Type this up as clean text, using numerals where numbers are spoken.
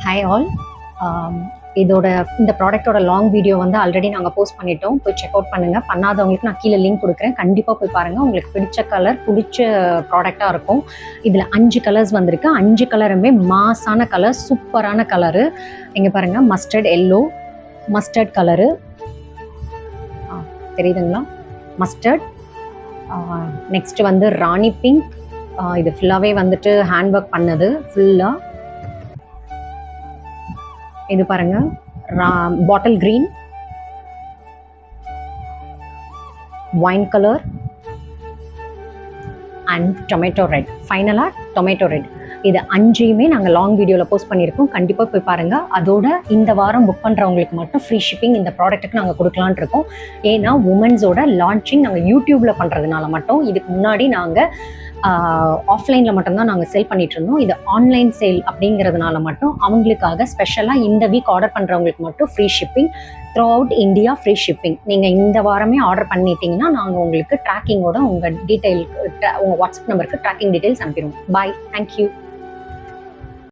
Hi all. இதோட இந்த ப்ராடக்ட்டோட long video வந்து ஆல்ரெடி நாங்கள் போஸ்ட் பண்ணிட்டோம். போய் செக் அவுட் பண்ணுங்கள். பண்ணாதவங்களுக்கு நான் கீழே லிங்க் கொடுக்குறேன். கண்டிப்பாக போய் பாருங்கள். உங்களுக்கு பிடிச்ச கலர், பிடிச்ச ப்ராடக்டாக இருக்கும். இதில் 5 கலர்ஸ் வந்திருக்கு. 5 கலருமே மாஸான கலர், சூப்பரான கலரு. இங்கே பாருங்கள், மஸ்டர்ட் எல்லோ, மஸ்டர்ட் கலரு தெரியுதுங்களா? மஸ்டர்ட். நெக்ஸ்ட் வந்து ராணி பிங்க். இது ஃபுல்லாகவே வந்துட்டு ஹேண்ட் ஒர்க் பண்ணது ஃபுல்லாக. இது பாருங்க, bottle green, wine colour and tomato red. ஃபைனலாக டொமேட்டோ ரெட். இது 5யுமே நாங்கள் லாங் வீடியோவில் போஸ்ட் பண்ணியிருக்கோம். கண்டிப்பாக போய் பாருங்கள். அதோட இந்த வாரம் புக் பண்ணுறவங்களுக்கு மட்டும் ஃப்ரீ ஷிப்பிங் இந்த ப்ராடக்ட்டுக்கு நாங்கள் கொடுக்கலான் இருக்கோம். ஏன்னா உமன்ஸோட லான்ச்சிங் நாங்கள் யூடியூப்பில் பண்ணுறதுனால மட்டும். இதுக்கு முன்னாடி நாங்கள் ஆஃப்லைனில் மட்டும்தான் நாங்கள் சேல் பண்ணிட்டு இருந்தோம். இது ஆன்லைன் சேல் அப்படிங்கிறதுனால மட்டும் அவங்களுக்காக ஸ்பெஷலாக இந்த வீக் ஆர்டர் பண்ணுறவங்களுக்கு மட்டும் free shipping through out India. Free shipping. நீங்கள் இந்த வாரமே ஆர்டர் பண்ணிட்டீங்கன்னா நாங்கள் உங்களுக்கு ட்ராக்கிங்கோட உங்கள் டீட்டெயில், உங்கள் வாட்ஸ்அப் நம்பருக்கு ட்ராக்கிங் டீட்டெயில்ஸ் அனுப்பிடுவோம். பாய். தேங்க்யூ.